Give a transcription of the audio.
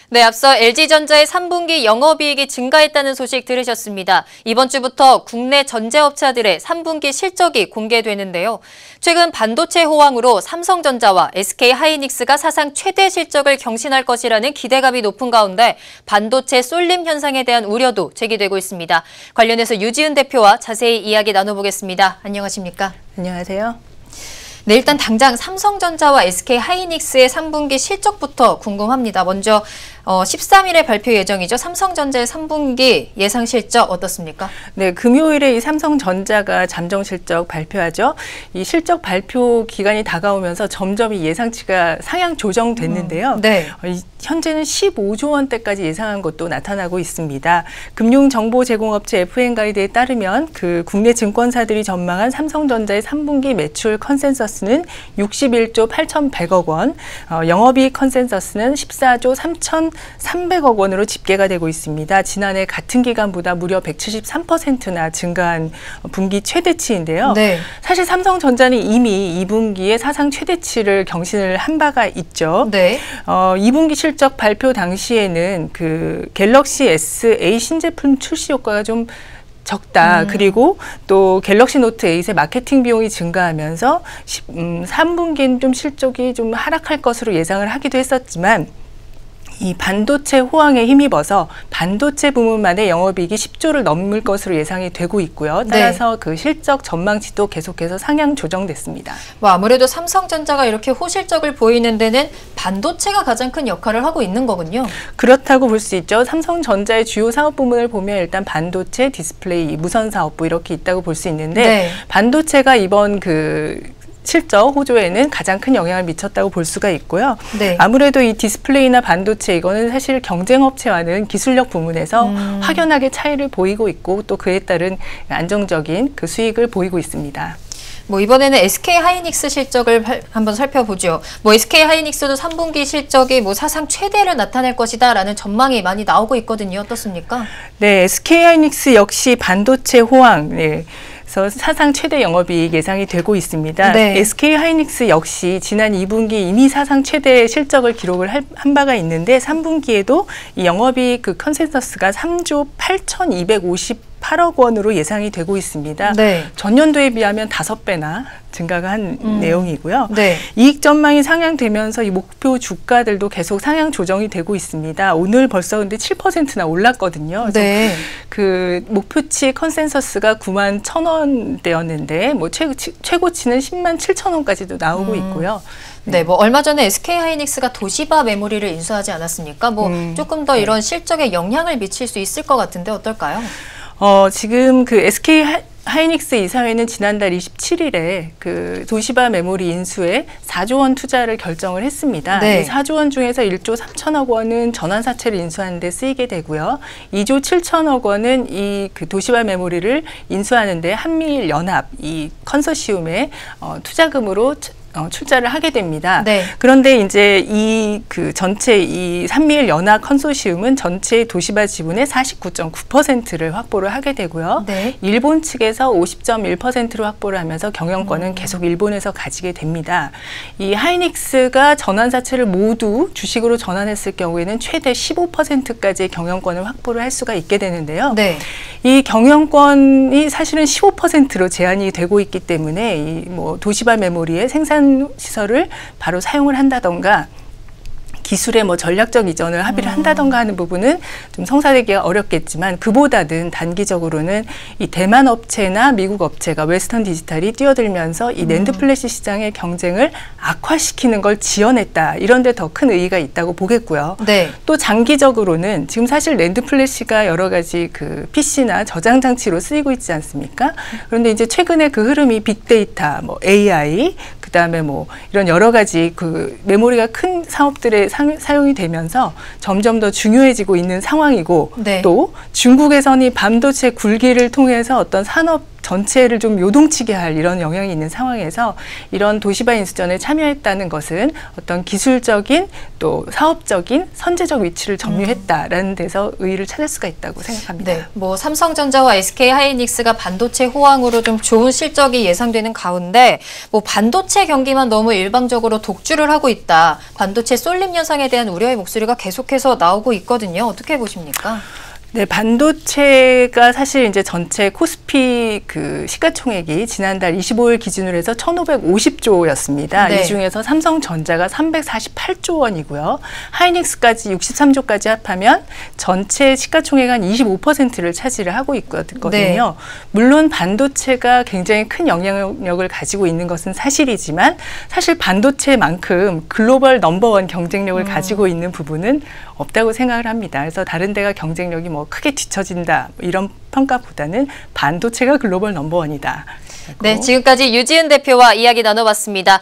네, 앞서 LG전자의 3분기 영업이익이 증가했다는 소식 들으셨습니다. 이번 주부터 국내 전자업체들의 3분기 실적이 공개되는데요. 최근 반도체 호황으로 삼성전자와 SK하이닉스가 사상 최대 실적을 경신할 것이라는 기대감이 높은 가운데 반도체 쏠림 현상에 대한 우려도 제기되고 있습니다. 관련해서 유지은 대표와 자세히 이야기 나눠보겠습니다. 안녕하십니까? 안녕하세요. 네, 일단 당장 삼성전자와 SK하이닉스의 3분기 실적부터 궁금합니다. 먼저 13일에 발표 예정이죠. 삼성전자의 3분기 예상 실적 어떻습니까? 네, 금요일에 이 삼성전자가 잠정 실적 발표하죠. 이 실적 발표 기간이 다가오면서 점점 이 예상치가 상향 조정됐는데요. 네. 현재는 15조 원대까지 예상한 것도 나타나고 있습니다. 금융정보제공업체 FN가이드에 따르면 그 국내 증권사들이 전망한 삼성전자의 3분기 매출 컨센서스는 61조 8,100억 원, 영업이익 컨센서스는 14조 3,300억 원으로 집계가 되고 있습니다. 지난해 같은 기간보다 무려 173%나 증가한 분기 최대치인데요. 네. 사실 삼성전자는 이미 2분기에 사상 최대치를 경신을 한 바가 있죠. 네. 2분기 실적 발표 당시에는 그 갤럭시 S8 신제품 출시 효과가 좀 적다. 그리고 또 갤럭시 노트 8의 마케팅 비용이 증가하면서 3분기는 좀 실적이 좀 하락할 것으로 예상을 하기도 했었지만 이 반도체 호황에 힘입어서 반도체 부문만의 영업이익이 10조를 넘을 것으로 예상이 되고 있고요. 따라서 네. 그 실적 전망치도 계속해서 상향 조정됐습니다. 아무래도 삼성전자가 이렇게 호실적을 보이는 데는 반도체가 가장 큰 역할을 하고 있는 거군요. 그렇다고 볼 수 있죠. 삼성전자의 주요 사업 부문을 보면 일단 반도체, 디스플레이, 무선 사업부 이렇게 있다고 볼 수 있는데 네. 반도체가 이번 실적 호조에는 가장 큰 영향을 미쳤다고 볼 수가 있고요. 네. 아무래도 이 디스플레이나 반도체 이거는 사실 경쟁업체와는 기술력 부문에서 확연하게 차이를 보이고 있고 또 그에 따른 안정적인 그 수익을 보이고 있습니다. 이번에는 SK하이닉스 실적을 한번 살펴보죠. SK하이닉스도 3분기 실적이 사상 최대를 나타낼 것이다라는 전망이 많이 나오고 있거든요. 어떻습니까? 네, SK하이닉스 역시 반도체 호황, 네. 사상 최대 영업이익 예상이 되고 있습니다. 네. SK하이닉스 역시 지난 2분기 이미 사상 최대 실적을 기록을 한 바가 있는데 3분기에도 이 영업이익 그 컨센서스가 3조 8,258억 원으로 예상이 되고 있습니다. 네. 전년도에 비하면 5배나 증가가 한 내용이고요. 네. 이익 전망이 상향되면서 이 목표 주가들도 계속 상향 조정이 되고 있습니다. 오늘 벌써 근데 7%나 올랐거든요. 네. 그 목표치 컨센서스가 91,000원대였는데 최고치는 107,000원까지도 나오고 있고요. 네, 얼마 전에 SK하이닉스가 도시바 메모리를 인수하지 않았습니까? 조금 더 이런 실적에 영향을 미칠 수 있을 것 같은데 어떨까요? 지금 그 SK하이닉스 이사회는 지난달 27일에 그 도시바 메모리 인수에 4조 원 투자를 결정을 했습니다. 네. 이 4조 원 중에서 1조 3천억 원은 전환사채를 인수하는 데 쓰이게 되고요. 2조 7천억 원은 이 그 도시바 메모리를 인수하는 데 한미일 연합 이 컨소시움의 투자금으로 출자를 하게 됩니다. 네. 그런데 이제 전체 이 한미일 연합 컨소시움은 전체 도시바 지분의 49.9%를 확보를 하게 되고요. 네. 일본 측에서 50.1%를 확보를 하면서 경영권은 계속 일본에서 가지게 됩니다. 이 하이닉스가 전환사채를 모두 주식으로 전환했을 경우에는 최대 15%까지의 경영권을 확보를 할 수가 있게 되는데요. 네. 이 경영권이 사실은 15%로 제한이 되고 있기 때문에 이 도시바 메모리의 생산 시설을 바로 사용을 한다던가 기술의 전략적 이전을 합의를 한다던가 하는 부분은 좀 성사되기가 어렵겠지만 그보다는 단기적으로는 이 대만 업체나 미국 업체가 웨스턴 디지털이 뛰어들면서 이 낸드 플래시 시장의 경쟁을 악화시키는 걸 지원했다. 이런 데 더 큰 의의가 있다고 보겠고요. 네. 또 장기적으로는 지금 사실 낸드 플래시가 여러 가지 그 PC나 저장 장치로 쓰이고 있지 않습니까? 그런데 이제 최근에 그 흐름이 빅데이터, AI, 그다음에 이런 여러 가지 그 메모리가 큰 사업들의 사용이 되면서 점점 더 중요해지고 있는 상황이고 네. 또 중국에서는 반도체 굴기를 통해서 어떤 산업 전체를 좀 요동치게 할 이런 영향이 있는 상황에서 이런 도시바 인수전에 참여했다는 것은 어떤 기술적인 또 사업적인 선제적 위치를 점유했다라는 데서 의의를 찾을 수가 있다고 생각합니다. 네, 뭐 삼성전자와 SK하이닉스가 반도체 호황으로 좀 좋은 실적이 예상되는 가운데 뭐 반도체 경기만 너무 일방적으로 독주를 하고 있다. 반도체 쏠림 현상에 대한 우려의 목소리가 계속해서 나오고 있거든요. 어떻게 보십니까? 네, 반도체가 사실 이제 전체 코스피 그 시가총액이 지난달 25일 기준으로 해서 1,550조였습니다. 네. 이 중에서 삼성전자가 348조 원이고요. 하이닉스까지 63조까지 합하면 전체 시가총액 한 25%를 차지를 하고 있거든요. 네. 물론 반도체가 굉장히 큰 영향력을 가지고 있는 것은 사실이지만 사실 반도체만큼 글로벌 넘버원 경쟁력을 가지고 있는 부분은 없다고 생각을 합니다. 그래서 다른 데가 경쟁력이 뭐 크게 뒤처진다 이런 평가보다는 반도체가 글로벌 넘버원이다. 네, 지금까지 유지은 대표와 이야기 나눠봤습니다.